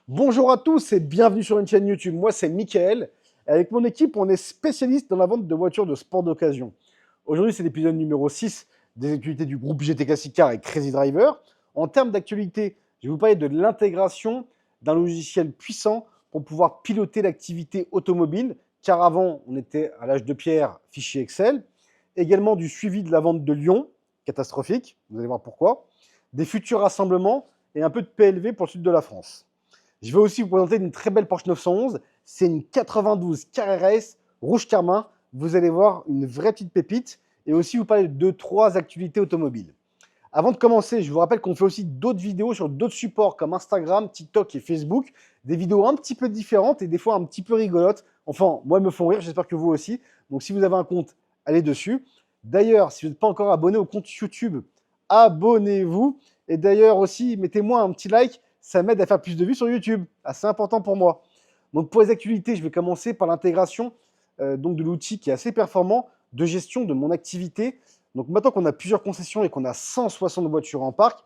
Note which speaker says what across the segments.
Speaker 1: Bonjour à tous et bienvenue sur une chaîne YouTube. Moi, c'est Mickaël. Et avec mon équipe, on est spécialiste dans la vente de voitures de sport d'occasion. Aujourd'hui, c'est l'épisode numéro 6 des actualités du groupe GT Classic Car et Crazy Driver. En termes d'actualité, je vais vous parler de l'intégration d'un logiciel puissant pour pouvoir piloter l'activité automobile, car avant, on était à l'âge de pierre, fichier Excel. Également du suivi de la vente de Lyon, catastrophique, vous allez voir pourquoi. Des futurs rassemblements et un peu de PLV pour le sud de la France. Je vais aussi vous présenter une très belle Porsche 911. C'est une 92 Carrera rouge carmin. Vous allez voir une vraie petite pépite. Et aussi vous parler de 2-3 activités automobiles. Avant de commencer, je vous rappelle qu'on fait aussi d'autres vidéos sur d'autres supports comme Instagram, TikTok et Facebook. Des vidéos un petit peu différentes et des fois un petit peu rigolotes. Enfin, moi, elles me font rire. J'espère que vous aussi. Donc, si vous avez un compte, allez dessus. D'ailleurs, si vous n'êtes pas encore abonné au compte YouTube, abonnez-vous. Et d'ailleurs aussi, mettez-moi un petit like. Ça m'aide à faire plus de vues sur YouTube. Assez important pour moi. Donc, pour les actualités, je vais commencer par l'intégration de l'outil qui est assez performant de gestion de mon activité. Donc maintenant qu'on a plusieurs concessions et qu'on a 160 voitures en parc,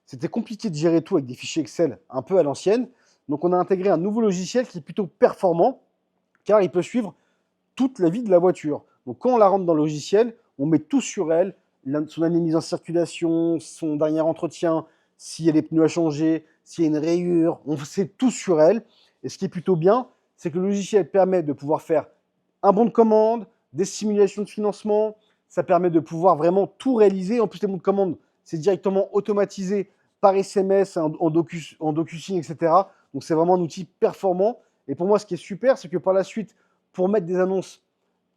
Speaker 1: c'était compliqué de gérer tout avec des fichiers Excel un peu à l'ancienne. Donc on a intégré un nouveau logiciel qui est plutôt performant car il peut suivre toute la vie de la voiture. Donc quand on la rentre dans le logiciel, on met tout sur elle, son année de mise en circulation, son dernier entretien, s'il y a des pneus à changer, s'il y a une rayure, on sait tout sur elle. Et ce qui est plutôt bien, c'est que le logiciel permet de pouvoir faire un bon de commande, des simulations de financement, ça permet de pouvoir vraiment tout réaliser. En plus, les bons de commande, c'est directement automatisé par SMS, en DocuSign, etc. Donc, c'est vraiment un outil performant. Et pour moi, ce qui est super, c'est que par la suite, pour mettre des annonces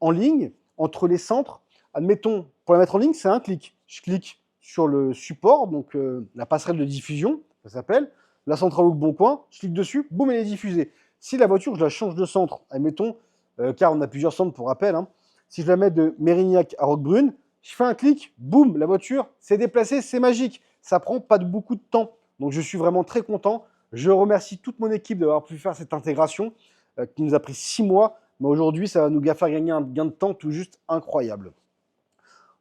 Speaker 1: en ligne, entre les centres, admettons, pour la mettre en ligne, c'est un clic. Je clique sur le support, donc la passerelle de diffusion, ça s'appelle, la centrale ou le bon coin, je clique dessus, boum, elle est diffusée. Si la voiture, je la change de centre, admettons, car on a plusieurs centres pour rappel, hein, si je la mets de Mérignac à Roquebrune, je fais un clic, boum, la voiture s'est déplacée, c'est magique. Ça prend pas beaucoup de temps. Donc je suis vraiment très content. Je remercie toute mon équipe d'avoir pu faire cette intégration qui nous a pris 6 mois. Mais aujourd'hui, ça va nous faire gagner un gain de temps tout juste incroyable.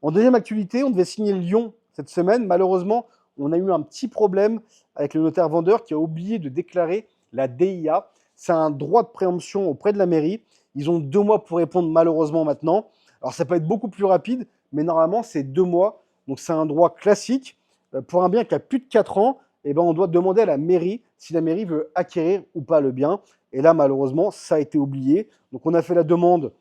Speaker 1: En deuxième actualité, on devait signer Lyon cette semaine. Malheureusement, on a eu un petit problème avec le notaire vendeur qui a oublié de déclarer la DIA. C'est un droit de préemption auprès de la mairie. Ils ont 2 mois pour répondre malheureusement maintenant. Alors ça peut être beaucoup plus rapide, mais normalement c'est 2 mois. Donc c'est un droit classique. Pour un bien qui a plus de 4 ans, eh ben, on doit demander à la mairie si la mairie veut acquérir ou pas le bien. Et là, malheureusement, ça a été oublié. Donc on a fait la demande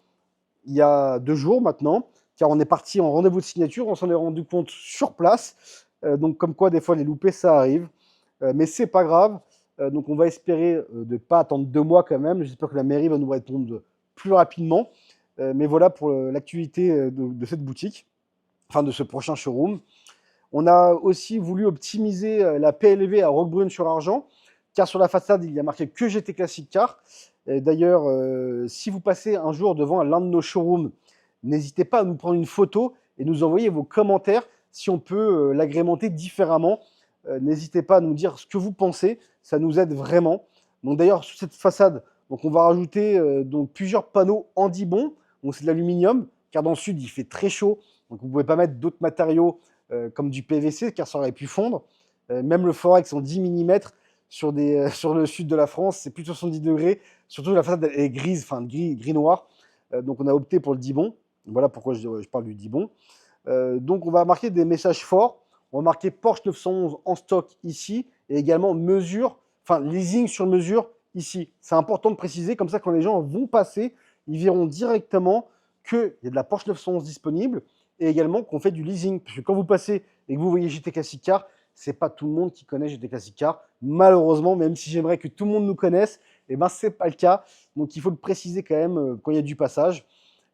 Speaker 1: il y a 2 jours maintenant, car on est parti en rendez-vous de signature, on s'en est rendu compte sur place. Donc comme quoi, des fois, les loupés, ça arrive. Mais c'est pas grave. Donc on va espérer de ne pas attendre 2 mois quand même. J'espère que la mairie va nous répondre plus rapidement. Mais voilà pour l'activité de cette boutique, enfin de ce prochain showroom. On a aussi voulu optimiser la PLV à Roquebrune-sur-Argent, car sur la façade, il y a marqué que GT Classic Car. D'ailleurs, si vous passez un jour devant l'un de nos showrooms, n'hésitez pas à nous prendre une photo et nous envoyer vos commentaires si on peut l'agrémenter différemment. N'hésitez pas à nous dire ce que vous pensez, ça nous aide vraiment. Donc d'ailleurs, sur cette façade, donc on va rajouter donc plusieurs panneaux Handibon, donc c'est de l'aluminium, car dans le sud, il fait très chaud, donc vous ne pouvez pas mettre d'autres matériaux comme du PVC, car ça aurait pu fondre. Même le Forex en 10 mm sur le sud de la France, c'est plus de 70 degrés. Surtout la façade est grise, enfin gris-noir. Donc on a opté pour le Dibon. Voilà pourquoi je parle du Dibon. Donc on va marquer des messages forts. On va marquer Porsche 911 en stock ici et également mesure, enfin leasing sur mesure ici. C'est important de préciser, comme ça quand les gens vont passer, ils verront directement qu'il y a de la Porsche 911 disponible et également qu'on fait du leasing. Parce que quand vous passez et que vous voyez GT Classic Car, c'est pas tout le monde qui connaît GT Classic Car. Malheureusement, même si j'aimerais que tout le monde nous connaisse, eh ben c'est pas le cas. Donc il faut le préciser quand même quand il y a du passage.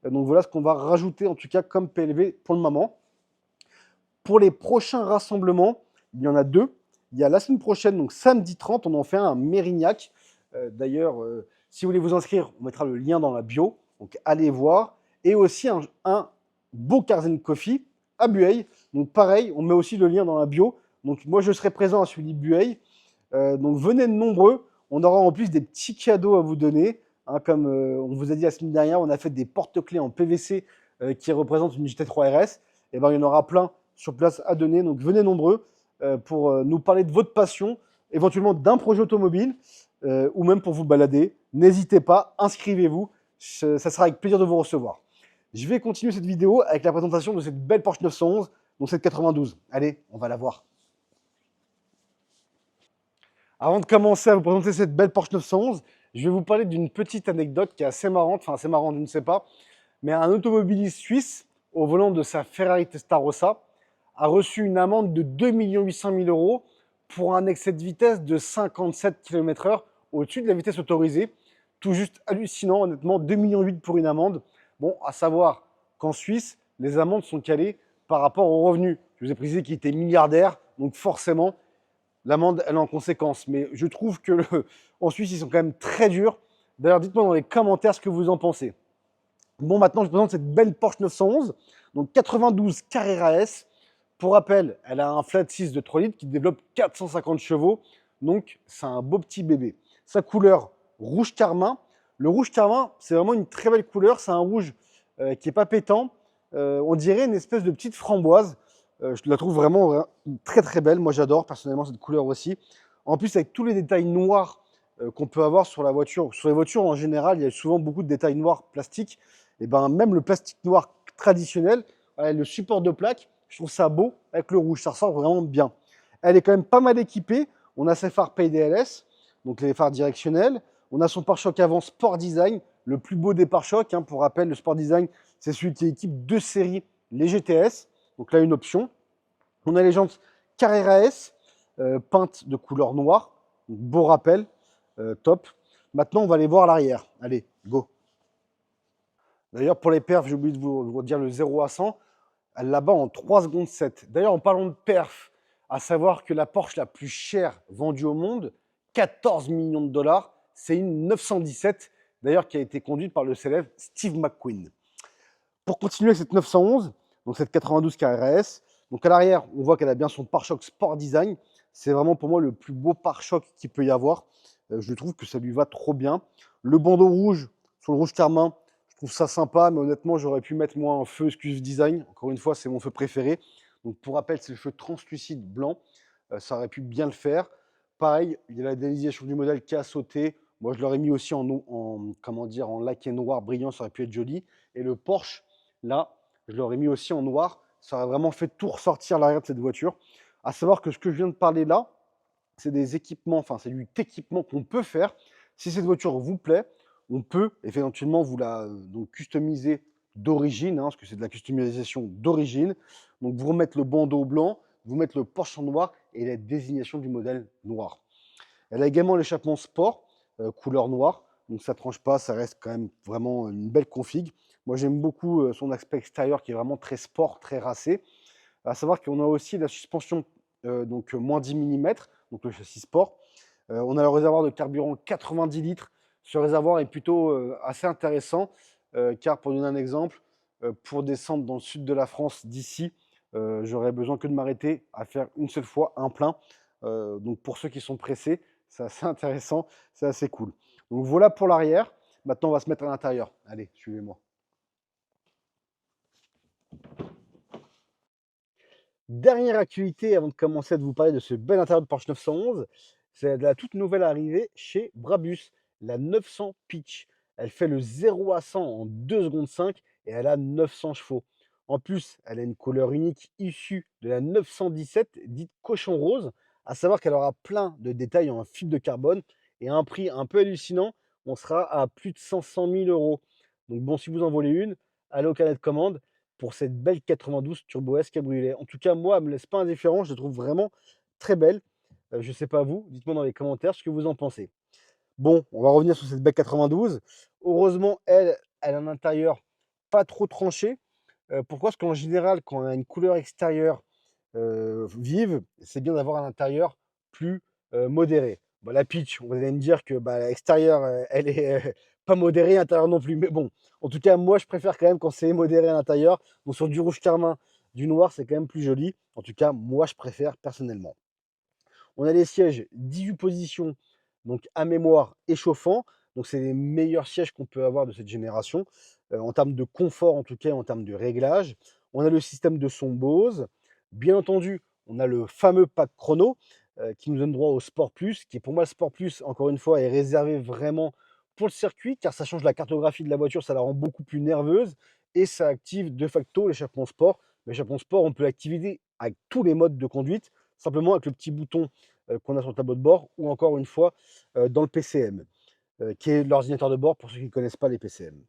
Speaker 1: Donc voilà ce qu'on va rajouter en tout cas comme PLV pour le moment. Pour les prochains rassemblements, il y en a 2. Il y a la semaine prochaine, donc samedi 30, on en fait un à Mérignac. D'ailleurs, si vous voulez vous inscrire, on mettra le lien dans la bio. Donc allez voir. Et aussi un beau Cars & Coffee à Bueil. Donc pareil, on met aussi le lien dans la bio. Donc moi, je serai présent à celui de Bueil. Donc venez de nombreux. On aura en plus des petits cadeaux à vous donner. Hein, comme on vous a dit la semaine dernière, on a fait des porte-clés en PVC qui représentent une GT3 RS. Et ben, il y en aura plein sur place à donner. Donc venez nombreux pour nous parler de votre passion, éventuellement d'un projet automobile. ou même pour vous balader. N'hésitez pas, inscrivez-vous, ça sera avec plaisir de vous recevoir. Je vais continuer cette vidéo avec la présentation de cette belle Porsche 911, donc cette 92. Allez, on va la voir. Avant de commencer à vous présenter cette belle Porsche 911, je vais vous parler d'une petite anecdote qui est assez marrante, enfin assez marrante, je ne sais pas, mais un automobiliste suisse, au volant de sa Ferrari Testarossa, a reçu une amende de 2 800 000 euros pour un excès de vitesse de 57 km/h au-dessus de la vitesse autorisée. Tout juste hallucinant, honnêtement, 2,8 millions pour une amende. Bon, à savoir qu'en Suisse, les amendes sont calées par rapport aux revenus. Je vous ai précisé qu'il était milliardaire, donc forcément, l'amende, elle est en conséquence. Mais je trouve que en Suisse, ils sont quand même très durs. D'ailleurs, dites-moi dans les commentaires ce que vous en pensez. Bon, maintenant, je vous présente cette belle Porsche 911, donc 92 Carrera S. Pour rappel, elle a un flat 6 de 3 litres qui développe 450 chevaux, donc c'est un beau petit bébé. Sa couleur, rouge carmin. Le rouge carmin, c'est vraiment une très belle couleur, c'est un rouge qui n'est pas pétant, on dirait une espèce de petite framboise. Je la trouve vraiment très très belle, moi j'adore personnellement cette couleur aussi. En plus, avec tous les détails noirs qu'on peut avoir sur la voiture, sur les voitures en général, il y a souvent beaucoup de détails noirs plastiques. Et ben même le plastique noir traditionnel, le support de plaque, je trouve ça beau avec le rouge, ça ressort vraiment bien. Elle est quand même pas mal équipée. On a ses phares PDLS, donc les phares directionnels. On a son pare-choc avant Sport Design, le plus beau des pare-chocs. Pour rappel, le Sport Design, c'est celui qui équipe deux séries, les GTS. Donc là, une option. On a les jantes Carrera S, peintes de couleur noire. Donc, beau rappel, top. Maintenant, on va aller voir l'arrière. Allez, go. D'ailleurs, pour les perfs, j'ai oublié de vous dire le 0 à 100. Elle la bat en 3 secondes 7. D'ailleurs, en parlant de perf, à savoir que la Porsche la plus chère vendue au monde, 14 millions de dollars, c'est une 917, d'ailleurs qui a été conduite par le célèbre Steve McQueen. Pour continuer avec cette 911, donc cette 92 Carrera S, donc à l'arrière, on voit qu'elle a bien son pare-choc Sport Design. C'est vraiment pour moi le plus beau pare-choc qu'il peut y avoir. Je trouve que ça lui va trop bien. Le bandeau rouge sur le rouge carmin, je trouve ça sympa, mais honnêtement, j'aurais pu mettre moi un feu Excuse Design. Encore une fois, c'est mon feu préféré. Donc pour rappel, c'est le feu translucide blanc. Ça aurait pu bien le faire. Pareil, il y a la délisation du modèle qui a sauté. Moi, je l'aurais mis aussi comment dire, en laqué noir brillant, ça aurait pu être joli. Et le Porsche, là, je l'aurais mis aussi en noir. Ça aurait vraiment fait tout ressortir l'arrière de cette voiture. À savoir que ce que je viens de parler là, c'est des équipements, enfin, c'est du équipement qu'on peut faire. Si cette voiture vous plaît, on peut éventuellement vous la donc, customiser d'origine, parce que c'est de la customisation d'origine. Donc, vous remettre le bandeau blanc, vous mettre le Porsche en noir et la désignation du modèle noir. Elle a également l'échappement sport, couleur noire. Donc, ça ne tranche pas, ça reste quand même vraiment une belle config. Moi, j'aime beaucoup son aspect extérieur qui est vraiment très sport, très racé. À savoir qu'on a aussi la suspension donc moins 10 mm, donc le châssis sport. On a le réservoir de carburant 90 litres. Ce réservoir est plutôt assez intéressant car pour donner un exemple, pour descendre dans le sud de la France d'ici, j'aurais besoin que de m'arrêter à faire une seule fois un plein. Donc pour ceux qui sont pressés, c'est assez intéressant, c'est assez cool. Donc voilà pour l'arrière. Maintenant, on va se mettre à l'intérieur. Allez, suivez-moi. Dernière actualité avant de commencer à vous parler de ce bel intérieur de Porsche 911, c'est la toute nouvelle arrivée chez Brabus, la 900 Pitch. Elle fait le 0 à 100 en 2 secondes 5 et elle a 900 chevaux. En plus, elle a une couleur unique issue de la 917, dite cochon rose, à savoir qu'elle aura plein de détails en fibre de carbone et à un prix un peu hallucinant, on sera à plus de 500 000 euros. Donc bon, si vous en voulez une, allez au carnet de commande pour cette belle 92 Turbo S cabriolet. En tout cas, moi, elle ne me laisse pas indifférent, je la trouve vraiment très belle. Je ne sais pas vous, dites-moi dans les commentaires ce que vous en pensez. Bon, on va revenir sur cette belle 92. Heureusement, elle a un intérieur pas trop tranché. Pourquoi? Parce qu'en général, quand on a une couleur extérieure vive, c'est bien d'avoir un intérieur plus modéré. Bah, la Peach, vous allez me dire que bah, l'extérieur, elle est pas modérée, l'intérieur non plus. Mais bon, en tout cas, moi, je préfère quand même quand c'est modéré à l'intérieur. Donc sur du rouge carmin, du noir, c'est quand même plus joli. En tout cas, moi, je préfère personnellement. On a les sièges 18 positions, donc à mémoire et chauffant. Donc c'est les meilleurs sièges qu'on peut avoir de cette génération, en termes de confort en tout cas, en termes de réglage. On a le système de son Bose. Bien entendu, on a le fameux pack chrono. qui nous donne droit au Sport Plus, qui pour moi, le Sport Plus, encore une fois, est réservé vraiment pour le circuit, car ça change la cartographie de la voiture, ça la rend beaucoup plus nerveuse et ça active de facto l'échappement sport. L'échappement sport, on peut l'activer avec tous les modes de conduite, simplement avec le petit bouton qu'on a sur le tableau de bord ou encore une fois dans le PCM, qui est l'ordinateur de bord pour ceux qui ne connaissent pas les PCM.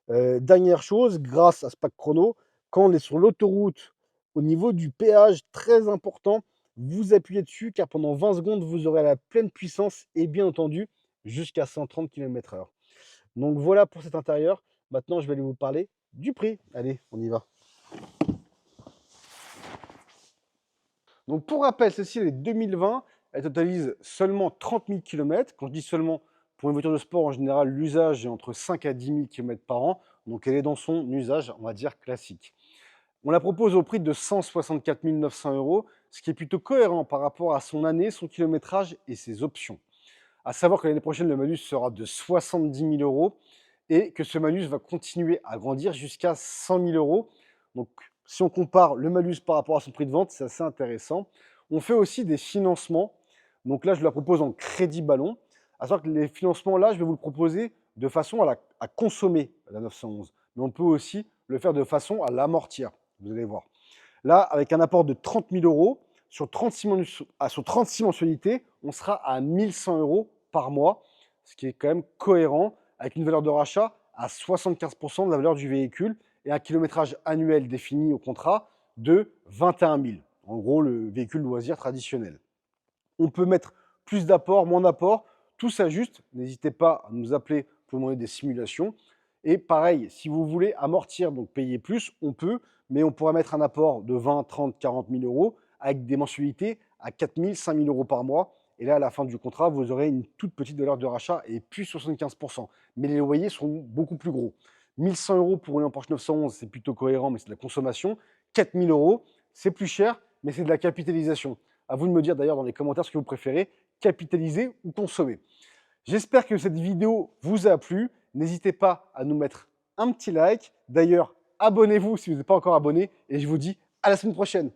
Speaker 1: Dernière chose, grâce à Spack Chrono, quand on est sur l'autoroute, au niveau du péage, très important, vous appuyez dessus car pendant 20 secondes, vous aurez la pleine puissance et bien entendu jusqu'à 130 km/h. Donc voilà pour cet intérieur. Maintenant, je vais aller vous parler du prix. Allez, on y va. Donc pour rappel, celle-ci elle est 2020, elle totalise seulement 30 000 km. Quand je dis seulement, pour une voiture de sport, en général, l'usage est entre 5 à 10 000 km par an. Donc elle est dans son usage, on va dire, classique. On la propose au prix de 164 900 €, ce qui est plutôt cohérent par rapport à son année, son kilométrage et ses options. À savoir que l'année prochaine, le malus sera de 70 000 € et que ce malus va continuer à grandir jusqu'à 100 000 €. Donc, si on compare le malus par rapport à son prix de vente, c'est assez intéressant. On fait aussi des financements. Donc là, je la propose en crédit ballon. À savoir que les financements, là, je vais vous le proposer de façon à consommer la 911. Mais on peut aussi le faire de façon à l'amortir. Vous allez voir. Là, avec un apport de 30 000 € sur 36 mensualités, on sera à 1 100 € par mois, ce qui est quand même cohérent, avec une valeur de rachat à 75% de la valeur du véhicule et un kilométrage annuel défini au contrat de 21 000. En gros, le véhicule loisir traditionnel. On peut mettre plus d'apport, moins d'apport, tout s'ajuste. N'hésitez pas à nous appeler pour demander des simulations. Et pareil, si vous voulez amortir, donc payer plus, on peut, mais on pourra mettre un apport de 20, 30, 40 000 € avec des mensualités à 4 000, 5 000 € par mois. Et là, à la fin du contrat, vous aurez une toute petite valeur de rachat et plus 75%. Mais les loyers seront beaucoup plus gros. 1 100 € pour une Porsche 911, c'est plutôt cohérent, mais c'est de la consommation. 4 000 €, c'est plus cher, mais c'est de la capitalisation. À vous de me dire d'ailleurs dans les commentaires ce que vous préférez, capitaliser ou consommer. J'espère que cette vidéo vous a plu. N'hésitez pas à nous mettre un petit like. D'ailleurs, abonnez-vous si vous n'êtes pas encore abonné. Et je vous dis à la semaine prochaine.